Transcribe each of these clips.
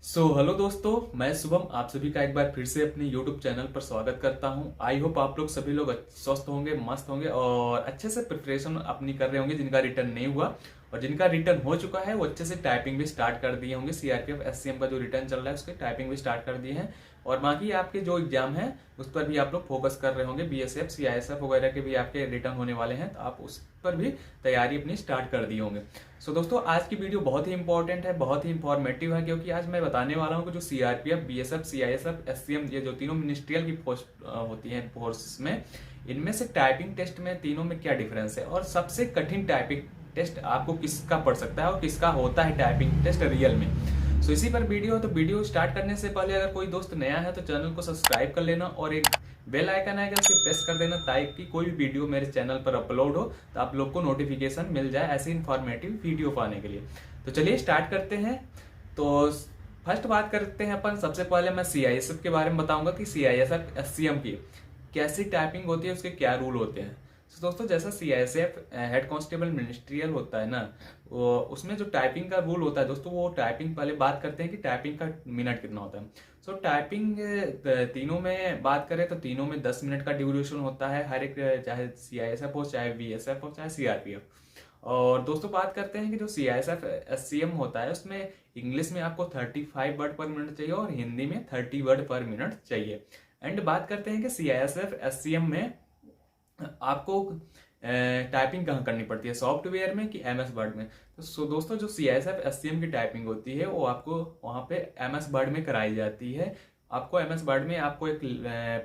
Hello दोस्तों, मैं शुभम आप सभी का एक बार फिर से अपने YouTube चैनल पर स्वागत करता हूं। आई होप आप लोग सभी लोग स्वस्थ होंगे, मस्त होंगे और अच्छे से प्रिपरेशन अपनी कर रहे होंगे। जिनका रिटर्न नहीं हुआ और जिनका रिटर्न हो चुका है वो अच्छे से टाइपिंग भी स्टार्ट कर दिए होंगे। सीआरपीएफ एससीएम का जो रिटर्न चल रहा है उसके टाइपिंग भी स्टार्ट कर दिए हैं और बाकी आपके जो एग्जाम है उस पर भी आप लोग फोकस कर रहे होंगे। बीएसएफ सीआईएसएफ वगैरह के भी आपके रिटर्न होने वाले हैं, तो आप उस पर भी तैयारी अपनी स्टार्ट कर दिए होंगे। दोस्तों, आज की वीडियो बहुत ही इंपॉर्टेंट है, बहुत ही इंफॉर्मेटिव है, क्योंकि आज मैं बताने वाला हूं कि जो सीआरपीएफ, बीएसएफ, सीआईएसएफ, एससीएम, ये जो तीनों मिनिस्ट्रियल की पोस्ट होती हैं फोर्सेस में, इनमें से टाइपिंग टेस्ट में तीनों में क्या डिफरेंस है और सबसे कठिन टाइपिंग टेस्ट आपको किसका पड़ सकता है और किसका होता है टाइपिंग टेस्ट रियल में। इसी पर वीडियो। तो वीडियो स्टार्ट करने से पहले अगर कोई दोस्त नया है तो चैनल को सब्सक्राइब कर लेना और एक बेल आइकन आएगा उसे प्रेस कर देना, ताकि कोई भी वीडियो मेरे चैनल पर अपलोड हो तो आप लोग को नोटिफिकेशन मिल जाए ऐसी इंफॉर्मेटिव वीडियो पाने के लिए। तो चलिए स्टार्ट करते हैं। तो फर्स्ट बात करते हैं अपन। सबसे पहले मैं सीआईएसएफ के बारे में बताऊंगा कि सीआईएसएफ एससीएम की कैसी टाइपिंग होती है, उसके क्या रूल होते हैं। तो दोस्तों, जैसा सीआईएसएफ हेड कांस्टेबल मिनिस्ट्रियल होता है ना, वो उसमें जो टाइपिंग का रूल होता है दोस्तों, वो टाइपिंग पहले बात करते हैं कि टाइपिंग का मिनट कितना होता है। टाइपिंग तीनों में बात करें तो तीनों में 10 मिनट का ड्यूरेशन होता है हर एक, चाहे सीआईएसएफ हो, चाहे बीएसएफ हो, चाहे सीआरपीएफ। और दोस्तों, बात करते हैं कि जो सीआईएसएफ एससीएम होता है उसमें इंग्लिश में आपको 35 वर्ड पर मिनट चाहिए और हिंदी में 30 वर्ड पर मिनट चाहिए। एंड बात करते हैं कि सीआईएसएफ एससीएम में आपको टाइपिंग कहाँ करनी पड़ती है, सॉफ्टवेयर में कि एमएस वर्ड में। तो दोस्तों, जो सीआईएसएफ एससीएम की टाइपिंग होती है वो आपको वहाँ पे एमएस वर्ड में कराई जाती है। आपको एमएस वर्ड में आपको एक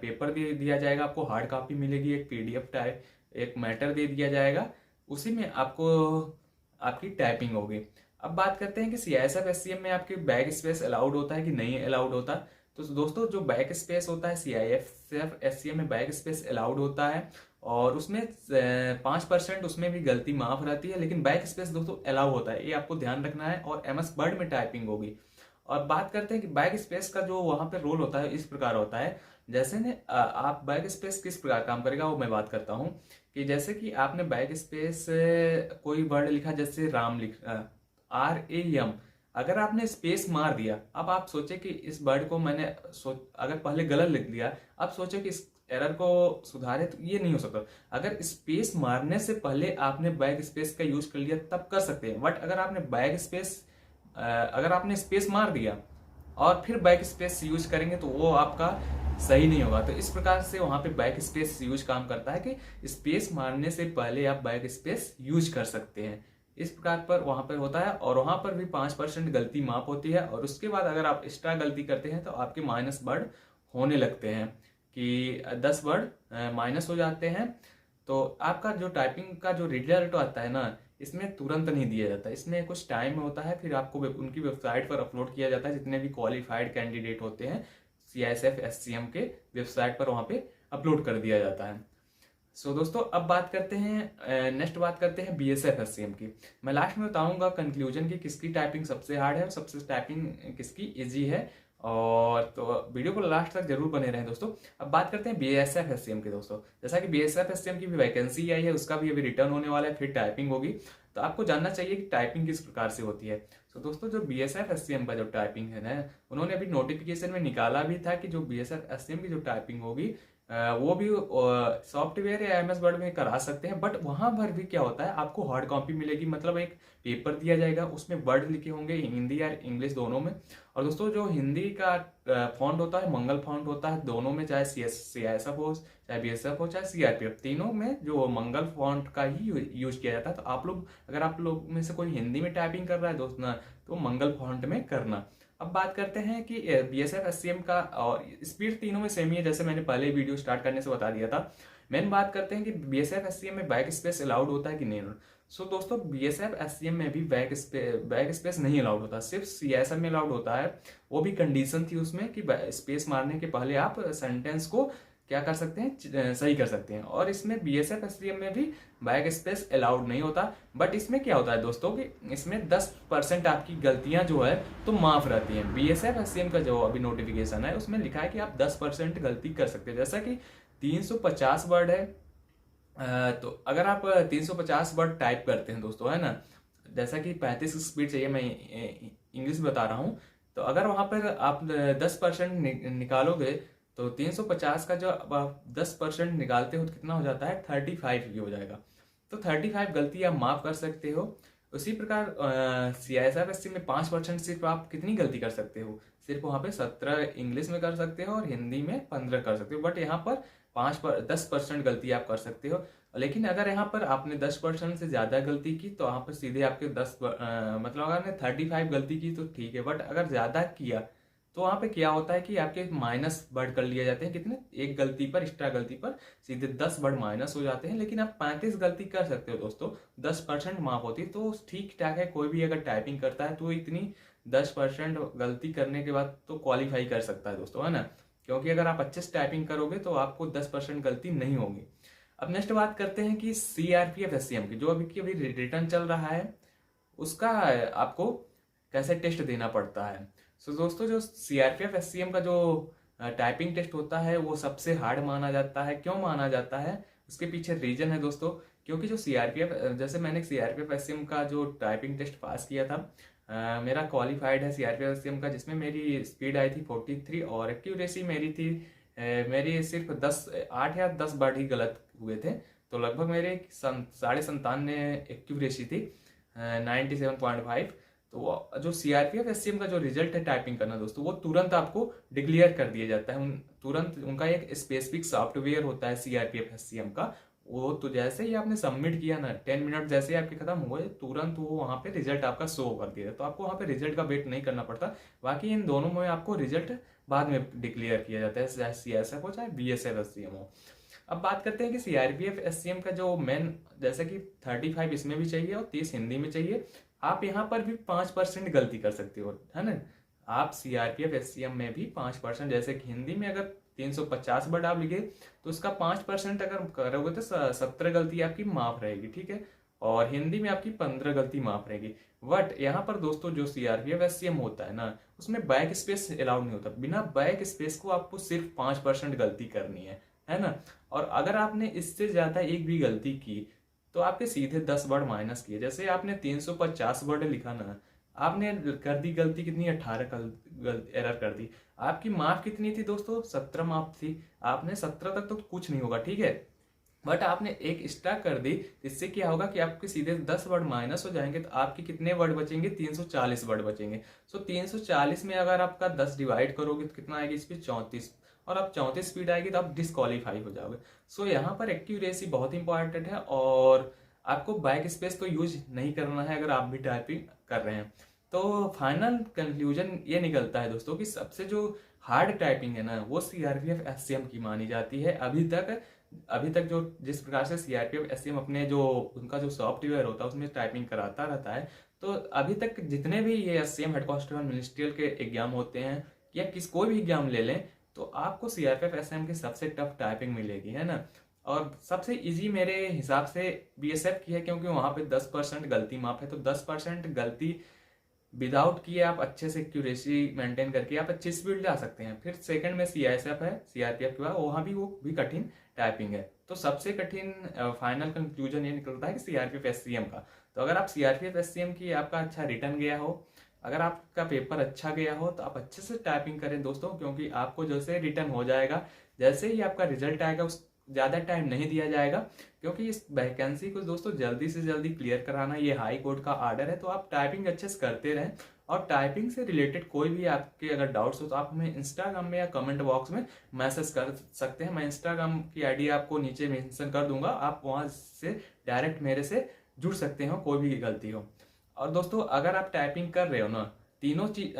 पेपर दे दिया जाएगा, आपको हार्ड कॉपी मिलेगी, एक पीडीएफ टाइप एक मैटर दे दिया जाएगा, उसी में आपको आपकी टाइपिंग होगी। अब बात करते हैं कि सीआईएसएफ एससीएम में आपके बैक स्पेस अलाउड होता है कि नहीं अलाउड होता। तो दोस्तों, जो बैक स्पेस होता है सीआईएसएफ एससीएम में बैक स्पेस अलाउड होता है और उसमें 5% उसमें भी गलती माफ रहती है, लेकिन बैक स्पेस दोस्तों अलाउ होता है, ये आपको ध्यान रखना है। और एमएस वर्ड में टाइपिंग होगी। और बात करते हैं कि बैक स्पेस का जो वहां पे रोल होता है इस प्रकार होता है। जैसे ने आप बैक स्पेस किस प्रकार काम करेगा वो मैं बात करता हूँ कि जैसे कि आपने बैक स्पेस कोई वर्ड लिखा, जैसे राम लिख RAM, अगर आपने स्पेस मार दिया, अब आप सोचे कि इस वर्ड को मैंने अगर पहले गलत लिख दिया, अब सोचे कि इस एरर को सुधारे, तो ये नहीं हो सकता। अगर स्पेस मारने से पहले आपने बैक स्पेस का यूज कर लिया तब कर सकते हैं, बट अगर आपने अगर आपने स्पेस मार दिया और फिर बैक स्पेस यूज करेंगे तो वो आपका सही नहीं होगा। तो इस प्रकार से वहां पे बैक स्पेस यूज काम करता है कि स्पेस मारने से पहले आप बैक स्पेस यूज कर सकते हैं। इस प्रकार पर वहां पर होता है और वहां पर भी 5% गलती माफ होती है और उसके बाद अगर आप एक्स्ट्रा गलती करते हैं तो आपके माइनस वर्ड होने लगते हैं कि 10 वर्ड माइनस हो जाते हैं। तो आपका जो टाइपिंग का जो रिजल्ट आता है ना, इसमें तुरंत नहीं दिया जाता, इसमें कुछ टाइम होता है, फिर आपको उनकी वेबसाइट पर अपलोड किया जाता है। जितने भी क्वालिफाइड कैंडिडेट होते हैं सीआईएसएफ एससीएम के वेबसाइट पर वहां पे अपलोड कर दिया जाता है। दोस्तों, अब बात करते हैं, नेक्स्ट बात करते हैं बीएसएफ एससीएम की। मैं लास्ट में बताऊंगा कंक्लूजन की किसकी टाइपिंग सबसे हार्ड है और सबसे टाइपिंग किसकी इजी है। और तो वीडियो को लास्ट तक जरूर बने रहें दोस्तों। अब बात करते हैं बीएसएफ एससीएम की दोस्तों। जैसा कि बीएसएफ एससीएम की भी वैकेंसी आई है, उसका भी अभी रिटर्न होने वाला है, फिर टाइपिंग होगी। तो आपको जानना चाहिए कि टाइपिंग किस प्रकार से होती है। दोस्तों, जो बीएसएफ एससीएम का जो टाइपिंग है ना, उन्होंने अभी नोटिफिकेशन में निकाला भी था कि जो बीएसएफ एससीएम की जो टाइपिंग होगी वो भी सॉफ्टवेयर या एमएस वर्ड में करा सकते हैं, बट वहां पर भी क्या होता है, आपको हार्ड कॉपी मिलेगी, मतलब एक पेपर दिया जाएगा, उसमें वर्ड लिखे होंगे हिंदी या इंग्लिश दोनों में। और दोस्तों, जो हिंदी का फॉन्ट होता है मंगल फॉन्ट होता है दोनों में, चाहे सीआईएसएफ हो, चाहे बीएसएफ हो, चाहे सीआरपीएफ, तीनों में जो मंगल फॉन्ट का ही यूज किया जाता है। तो आप लोग, अगर आप लोग में से कोई हिंदी में टाइपिंग कर रहा है दोस्त ना, तो मंगल फॉन्ट में करना। अब बात करते हैं कि बीएसएफ एससीएम का, और स्पीड तीनों में सेम ही है, जैसे मैंने पहले वीडियो स्टार्ट करने से बता दिया था। मेन बात करते हैं कि बीएसएफ एससीएम में बैक स्पेस अलाउड होता है कि नहीं। दोस्तों, बीएसएफ एससीएम में भी बैक स्पेस नहीं अलाउड होता, सिर्फ सीआईएसएफ में अलाउड होता है। वो भी कंडीशन थी उसमें कि स्पेस मारने के पहले आप सेंटेंस को क्या कर सकते हैं, सही कर सकते हैं। और इसमें बीएसएफ एससीएम में भी बैक स्पेस अलाउड नहीं होता, बट इसमें क्या होता है दोस्तों कि इसमें 10% आपकी गलतियां जो है तो माफ रहती हैं। बीएसएफ एससीएम का जो अभी नोटिफिकेशन है उसमें लिखा है कि आप 10% गलती कर सकते हैं। जैसा कि 350 वर्ड है, तो अगर आप 350 वर्ड टाइप करते हैं दोस्तों, है ना, जैसा कि 35 की स्पीड चाहिए, मैं इंग्लिश बता रहा हूँ तो अगर वहां पर आप 10% निकालोगे तो 350 का जो आप 10% निकालते हो तो कितना हो जाता है, 35 ही हो जाएगा। तो 35 गलती आप माफ कर सकते हो। उसी प्रकार CISF में 5% सिर्फ आप कितनी गलती कर सकते हो, सिर्फ वहां पे 17 इंग्लिश में कर सकते हो और हिंदी में 15 कर सकते हो। बट यहाँ पर 10% गलती आप कर सकते हो। लेकिन अगर यहाँ पर आपने 10% से ज्यादा गलती की तो यहाँ पर सीधे आपके मतलब अगर आपने 35 गलती की तो ठीक है, बट अगर ज्यादा किया तो वहां पे क्या होता है कि आपके माइनस वर्ड कर लिए जाते हैं। कितने, एक गलती पर, एक्स्ट्रा गलती पर सीधे 10 वर्ड माइनस हो जाते हैं। लेकिन आप 35 गलती कर सकते हो दोस्तों, 10% माफ होती है, तो ठीक ठाक है। कोई भी अगर टाइपिंग करता है तो इतनी 10% गलती करने के बाद तो क्वालिफाई कर सकता है दोस्तों, है ना। क्योंकि अगर आप अच्छे से टाइपिंग करोगे तो आपको 10% गलती नहीं होगी। अब नेक्स्ट बात करते हैं कि CRPF SCM की जो अभी रिटर्न चल रहा है उसका आपको कैसे टेस्ट देना पड़ता है। सो दोस्तों, जो CRPF SCM का जो टाइपिंग टेस्ट होता है वो सबसे हार्ड माना जाता है। क्यों माना जाता है, उसके पीछे रीजन है दोस्तों। क्योंकि जो CRPF, जैसे मैंने CRPF SCM का जो टाइपिंग टेस्ट पास किया था, मेरा क्वालिफाइड है CRPF SCM का, जिसमें मेरी स्पीड आई थी 43 और एक्यूरेसी मेरी थी मेरी सिर्फ 8 या 10 वर्ड ही गलत हुए थे। तो लगभग मेरे 97.5 एक्यूरेसी थी, 97.5। तो जो CRPF SCM का जो रिजल्ट है टाइपिंग करना दोस्तों, वो तुरंत आपको डिक्लेयर कर दिया जाता है। तुरंत उनका एक स्पेसिफिक सॉफ्टवेयर होता है CRPF SCM का। वो तो जैसे ही आपने सबमिट किया ना, 10 मिनट जैसे ही आपके खत्म हुए, तुरंत वो वहां पे रिजल्ट आपका शो कर दिया। तो आपको वहां पे रिजल्ट का वेट नहीं करना पड़ता। बाकी इन दोनों में आपको रिजल्ट बाद में डिक्लेयर किया जाता है, चाहे CSF हो चाहे BSF SCM हो। अब बात करते हैं कि CRPF SCM का जो मेन, जैसे कि 35 इसमें भी चाहिए और 30 हिंदी में चाहिए। आप यहाँ पर भी 5% गलती कर सकते हो, है ना। आप CRPF SCM में भी 5%, जैसे कि हिंदी में अगर 350 वर्ड आप लिखे तो उसका 5% अगर करोगे तो 17 गलती आपकी माफ रहेगी, ठीक है। और हिंदी में आपकी 15 गलती माफ रहेगी। बट यहाँ पर दोस्तों जो CRPF SCM होता है ना, उसमें बैक स्पेस अलाउड नहीं होता। बिना बैक स्पेस को आपको सिर्फ 5% गलती करनी है ना। और अगर आपने इससे ज्यादा एक भी गलती की तो आपके सीधे 10 वर्ड माइनस किए। जैसे आपने 350 वर्ड लिखा ना, आपने कर दी गलती कितनी, 18 एरर कर दी। आपकी मार्क कितनी थी दोस्तों, 17 मार्क थी। आपने 17 तक तो कुछ नहीं होगा, ठीक है। बट आपने एक एक्स्ट्रा कर दी, इससे क्या होगा कि आपके सीधे 10 वर्ड माइनस हो जाएंगे। तो आपके कितने वर्ड बचेंगे, 340 वर्ड बचेंगे। सो 340 में अगर आपका 10 डिवाइड करोगे तो कितना आएगी, इस पर 34, और आप 34 स्पीड आएगी तो आप डिस्क्वालीफाई हो जाओगे। सो यहाँ पर एक्यूरेसी बहुत इंपॉर्टेंट है और आपको बैक स्पेस तो यूज नहीं करना है अगर आप भी टाइपिंग कर रहे हैं। तो फाइनल कंक्लूजन ये निकलता है दोस्तों कि सबसे जो हार्ड टाइपिंग है ना, वो CRPF SCM की मानी जाती है अभी तक जो जिस प्रकार से CRPF SCM अपने जो उनका जो सॉफ्टवेयर होता है उसमें टाइपिंग कराता रहता है। तो अभी तक जितने भी ये SCM हेड कांस्टेबल मिनिस्ट्रियल के एग्जाम होते हैं या कोई भी एग्जाम ले लें, तो आपको CRPF SCM की सबसे टफ टाइपिंग मिलेगी, है ना। और सबसे इजी मेरे हिसाब से BSF की है, क्योंकि वहां पे 10% गलती माफ है। तो 10% गलती विदाउट किए आप अच्छे से एक्यूरेसी मेंटेन करके आप अच्छी स्पीड जा सकते हैं। फिर सेकंड में CISF है, CRPF के बाद वहां भी वो भी कठिन टाइपिंग है। तो सबसे कठिन फाइनल कंक्लूजन ये निकलता है कि CRPF SCM का। तो अगर आप CRPF SCM की आपका अच्छा रिटर्न गया हो, अगर आपका पेपर अच्छा गया हो, तो आप अच्छे से टाइपिंग करें दोस्तों। क्योंकि आपको जैसे रिटर्न हो जाएगा, जैसे ही आपका रिजल्ट आएगा, उस ज़्यादा टाइम नहीं दिया जाएगा। क्योंकि इस वैकेंसी को दोस्तों जल्दी से जल्दी क्लियर कराना ये हाई कोर्ट का आर्डर है। तो आप टाइपिंग अच्छे से करते रहें। और टाइपिंग से रिलेटेड कोई भी आपके अगर डाउट्स हो तो आप हमें इंस्टाग्राम में या कमेंट बॉक्स में मैसेज कर सकते हैं। मैं इंस्टाग्राम की आईडी आपको नीचे मेंशन कर दूंगा, आप वहां से डायरेक्ट मेरे से जुड़ सकते हो, कोई भी गलती हो। और दोस्तों, अगर आप टाइपिंग कर रहे हो ना, तीनों चीज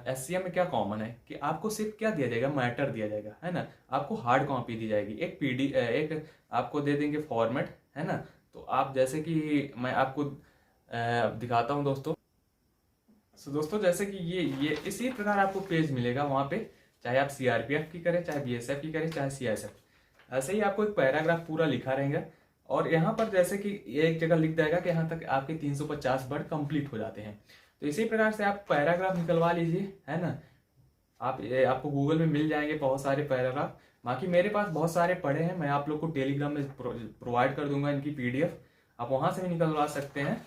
SCM में क्या कॉमन है कि आपको सिर्फ क्या दिया जाएगा, मैटर दिया जाएगा, है ना। आपको हार्ड कॉपी दी जाएगी, एक आपको दे देंगे फॉर्मेट, है ना। तो आप जैसे कि मैं आपको दिखाता हूँ दोस्तों। सो दोस्तों, जैसे कि ये इसी प्रकार आपको पेज मिलेगा वहां पे, चाहे आप CRPF की करें, चाहे BSF की करें, चाहे CISF। ऐसे ही आपको एक पैराग्राफ पूरा लिखा रहेगा। और यहाँ पर जैसे कि एक जगह लिख जाएगा कि यहाँ तक आपके 350 वर्ड कंप्लीट हो जाते हैं। तो इसी प्रकार से आप पैराग्राफ निकलवा लीजिए, है ना। आपको गूगल में मिल जाएंगे बहुत सारे पैराग्राफ। बाकी मेरे पास बहुत सारे पड़े हैं, मैं आप लोग को टेलीग्राम में प्रोवाइड कर दूंगा इनकी PDF, आप वहां से भी निकलवा सकते हैं।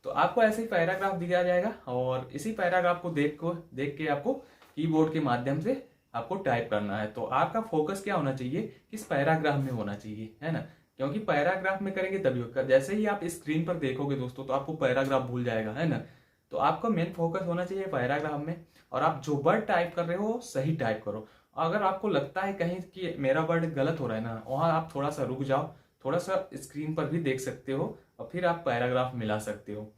तो आपको ऐसे ही पैराग्राफ दिया जाएगा और इसी पैराग्राफ को देख के आपको कीबोर्ड के माध्यम से आपको टाइप करना है। तो आपका फोकस क्या होना चाहिए, किस पैराग्राफ में होना चाहिए, है ना, क्योंकि पैराग्राफ में करेंगे तभी होगा। जैसे ही आप स्क्रीन पर देखोगे दोस्तों तो आपको पैराग्राफ भूल जाएगा, है ना। तो आपका मेन फोकस होना चाहिए पैराग्राफ में, और आप जो वर्ड टाइप कर रहे हो सही टाइप करो। अगर आपको लगता है कहीं कि मेरा वर्ड गलत हो रहा है ना, वहां आप थोड़ा सा रुक जाओ, थोड़ा सा स्क्रीन पर भी देख सकते हो और फिर आप पैराग्राफ मिला सकते हो।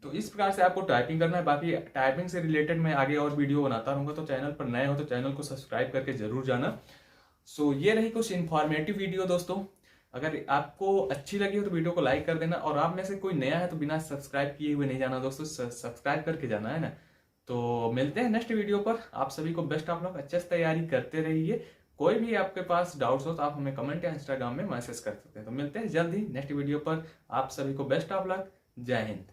तो इस प्रकार से आपको टाइपिंग करना है। बाकी टाइपिंग से रिलेटेड मैं आगे और वीडियो बनाता रहूंगा, तो चैनल पर नए हो तो चैनल को सब्सक्राइब करके जरूर जाना। सो ये रही कुछ इन्फॉर्मेटिव वीडियो दोस्तों। अगर आपको अच्छी लगी हो तो वीडियो को लाइक कर देना, और आप में से कोई नया है तो बिना सब्सक्राइब किए हुए नहीं जाना दोस्तों, सब्सक्राइब करके जाना, है ना। तो मिलते हैं नेक्स्ट वीडियो पर। आप सभी को बेस्ट, आप लोग अच्छे से तैयारी करते रहिए। कोई भी आपके पास डाउट्स हो तो आप हमें कमेंट या इंस्टाग्राम में मैसेज कर सकते हैं। तो मिलते हैं जल्द ही नेक्स्ट वीडियो पर। आप सभी को बेस्ट ऑफ लक। जय हिंद।